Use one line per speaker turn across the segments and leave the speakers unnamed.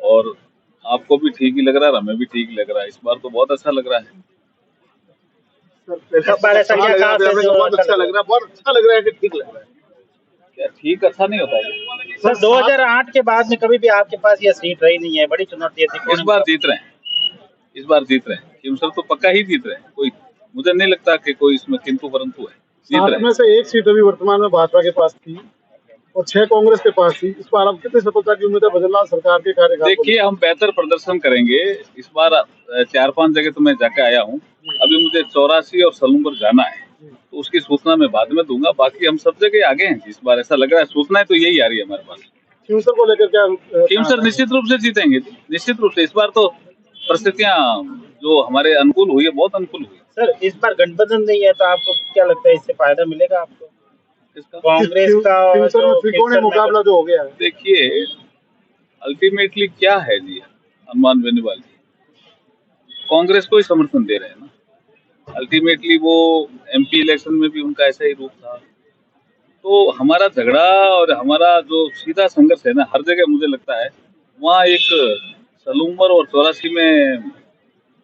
और आपको भी ठीक ही लग रहा है, हमें भी ठीक लग रहा है। इस बार तो बहुत अच्छा लग रहा है।
बहुत अच्छा लग रहा है कि ठीक लग रहा है?
क्या ठीक अच्छा नहीं होता है?
सर 2008 के बाद में कभी भी आपके पास यह सीट रही नहीं है, बड़ी चुनौती थी।
इस बार जीत रहे हैं, इस बार जीत रहे हैं। खींवसर तो पक्का ही जीत रहे हैं, कोई मुझे नहीं लगता कि कोई इसमें किंतु परंतु है। जीत रहे हैं।
में से एक सीट अभी वर्तमान में भाजपा के पास थी और 6 कांग्रेस के पास थी। इस बार अब कितनी सफलता की उम्मीद है भजनलाल सरकार के कार्यकाल?
देखिए, हम बेहतर प्रदर्शन करेंगे इस बार। 4-5 जगह तो मैं जाके आया हूँ, अभी मुझे 84 और सलूम्बर जाना है, तो उसकी सूचना मैं बाद में दूंगा। बाकी हम सब जगह आगे हैं इस बार, ऐसा लग रहा है। सूचनाएं तो यही आ रही है हमारे पास।
खींवसर को लेकर क्या?
खींवसर निश्चित रूप से जीतेंगे, निश्चित रूप से। इस बार तो परिस्थितियां जो हमारे अनुकूल हुई है, बहुत अनुकूल हुई।
सर इस बार गठबंधन नहीं है, तो आपको क्या लगता है इससे फायदा मिलेगा आपको? कांग्रेस का
त्रिकोणीय मुकाबला जो हो गया है।
देखिए, अल्टीमेटली क्या है जी, हनुमान बेनीवाल जी कांग्रेस को ही समर्थन दे रहे हैं ना। अल्टीमेटली वो एमपी इलेक्शन में भी उनका ऐसा ही रूप था। तो हमारा झगड़ा और हमारा जो सीधा संघर्ष है ना, हर जगह मुझे लगता है वहाँ एक सलूम्बर और 84 में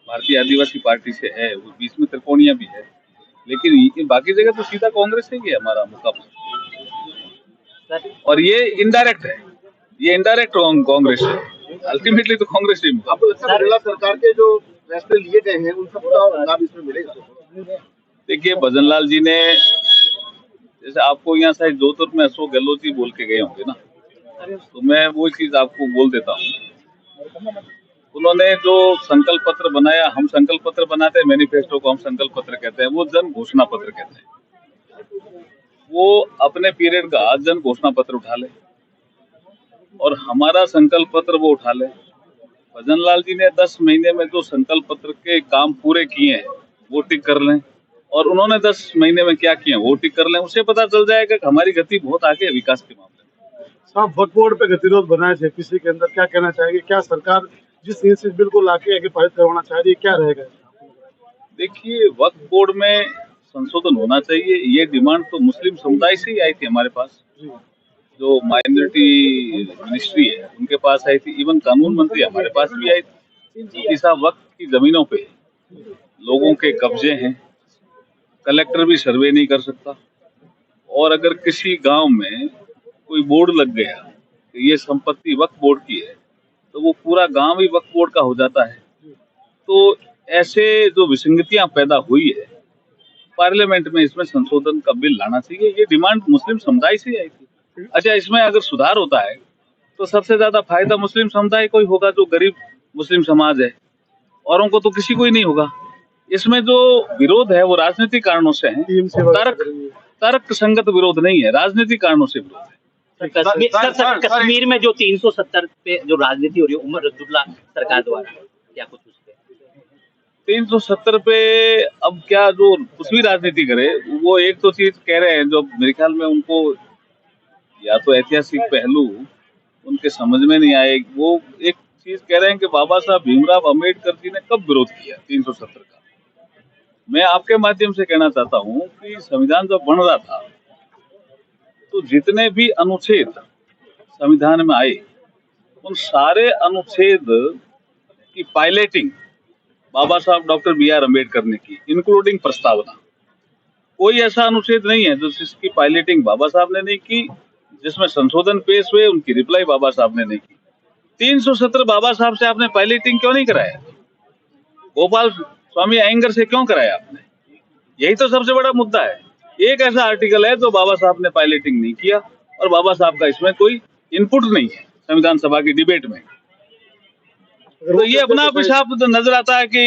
भारतीय आदिवासी पार्टी से है, वो बीच में त्रिकोणिया भी है, लेकिन बाकी जगह तो सीधा कांग्रेस से ही है हमारा मुकाबला। और ये इनडायरेक्ट है, ये इनडायरेक्ट कांग्रेस है, अल्टीमेटली तो कांग्रेस ही।
आपको लगता है सरकार के जो फैसले लिए गए हैं उन सबका लाभ इसमें मिलेगा?
देखिए, भजनलाल जी ने, जैसे आपको यहाँ शायद जोधपुर में अशोक गहलोत जी बोल के गए होंगे ना, तो मैं वो चीज आपको बोल देता हूँ। उन्होंने जो संकल्प पत्र बनाया, हम संकल्प पत्र बनाते हैं, मैनिफेस्टो को हम संकल्प पत्र कहते हैं, वो जन घोषणा पत्र कहते हैं। वो अपने पीरियड का जन घोषणा पत्र उठा ले और हमारा संकल्प पत्र वो उठा ले। भजनलाल जी ने 10 महीने में जो संकल्प पत्र के काम पूरे किए हैं वो टिक कर लें, और उन्होंने 10 महीने में क्या किए वो टिक कर लें। उससे पता चल जाएगा कि हमारी गति बहुत आगे है विकास के मामले में।
साहब, वक्फ बोर्ड पे गतिरोध बनाए थे किसी के अंदर, क्या कहना चाहेंगे? क्या सरकार जिस इंस्टीट्यूट बिल को लाके आगे पारित करवाना चाह रही है, क्या रहेगा?
देखिए, वक्फ बोर्ड में संशोधन होना चाहिए, ये डिमांड तो मुस्लिम समुदाय से ही आई थी हमारे पास। जो माइनॉरिटी मिनिस्ट्री है उनके पास आई थी, इवन कानून मंत्री हमारे पास भी आई थी कि साहब वक्त की जमीनों पे लोगों के कब्जे हैं, कलेक्टर भी सर्वे नहीं कर सकता, और अगर किसी गांव में कोई बोर्ड लग गया कि ये संपत्ति वक्फ बोर्ड की है, तो वो पूरा गांव ही वक्फ बोर्ड का हो जाता है। तो ऐसे जो विसंगतियां पैदा हुई है, पार्लियामेंट में इसमें संशोधन का बिल लाना चाहिए, ये डिमांड मुस्लिम समुदाय से आई थी। अच्छा, इसमें अगर सुधार होता है तो सबसे ज्यादा फायदा मुस्लिम समुदाय को ही होगा, जो गरीब मुस्लिम समाज है, औरों को तो किसी को ही नहीं होगा। इसमें जो विरोध है वो राजनीतिक कारणों से है, तर्क संगत विरोध नहीं है, राजनीतिक कारणों से विरोध है।
कश्मीर में जो 370 पे जो राजनीति हो रही है उमर अब्दुल्ला सरकार द्वारा, क्या कुछ उसपे?
370 पे अब क्या जो कुछ भी राजनीति करे, वो एक तो चीज कह रहे हैं जो मेरे ख्याल में उनको या तो ऐतिहासिक पहलू उनके समझ में नहीं आए। वो एक चीज कह रहे हैं कि बाबा साहब भीमराव अम्बेडकर जी ने कब विरोध किया 370 का। मैं आपके माध्यम से कहना चाहता हूँ कि संविधान जब बन रहा था तो जितने भी अनुच्छेद संविधान में आए, उन सारे अनुच्छेद की पायलटिंग बाबा साहब डॉक्टर BR अम्बेडकर ने की, इंक्लूडिंग प्रस्तावना। कोई ऐसा अनुच्छेद नहीं है जिसकी पायलटिंग बाबा साहब ने नहीं की, जिसमें संशोधन पेश हुए उनकी रिप्लाई बाबा साहब ने नहीं की। 370 बाबा साहब से आपने पायलटिंग क्यों नहीं कराया? गोपाल स्वामी अयंगर से क्यों कराया आपने? यही तो सबसे बड़ा मुद्दा है। एक ऐसा आर्टिकल है जो बाबा साहब ने पायलटिंग नहीं किया, और बाबा साहब का इसमें कोई इनपुट नहीं है संविधान सभा की डिबेट में। तो ये अपना आप साफ नजर आता है कि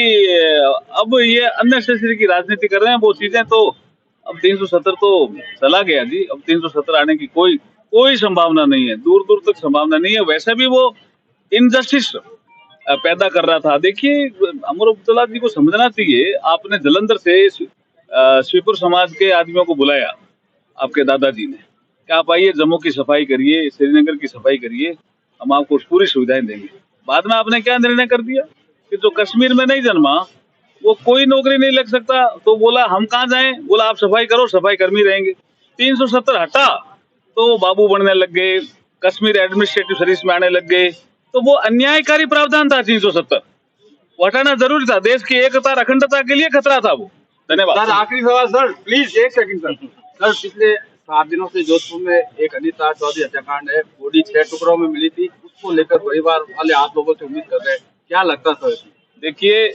अब ये अननेसेसरी की राजनीति कर रहे हैं। वो चीजें तो अब 370 तो चला गया जी, अब 370 आने की कोई संभावना नहीं है, दूर दूर तक संभावना नहीं है। वैसे भी वो इनजस्टिस पैदा कर रहा था। देखिए, अमर अब्दुल्ला जी को समझना चाहिए, आपने जलंधर से स्वीपुर समाज के आदमियों को बुलाया आपके दादाजी ने कि आप आइए, जम्मू की सफाई करिए, श्रीनगर की सफाई करिए, हम आपको पूरी सुविधाएं देंगे। बाद में आपने क्या निर्णय कर दिया कि जो कश्मीर में नहीं जन्मा वो कोई नौकरी नहीं लग सकता, तो बोला हम कहाँ जाएं? बोला आप सफाई करो, सफाई कर्मी रहेंगे। 370 हटा तो बाबू बनने लग गए, कश्मीर एडमिनिस्ट्रेटिव सर्विस में आने लग गए। तो वो अन्यायकारी प्रावधान था 370, वो हटाना जरूरी था। देश की एकता और अखंडता के लिए खतरा था वो। धन्यवाद
सर आखिरी सवाल सर, प्लीज एक सेकंड सर। सर पिछले 7 दिनों से जोधपुर में एक अनिता चौधरी हत्याकांड है, बॉडी 6 टुकड़ों में मिली थी, उसको लेकर परिवार वाले आप लोगों से उम्मीद कर रहे हैं, क्या लगता सर?
देखिए,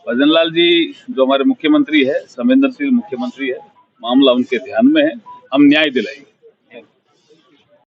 भजनलाल जी जो हमारे मुख्यमंत्री है, संवेदनशील मुख्यमंत्री है, मामला उनके ध्यान में है, हम न्याय दिलाएंगे।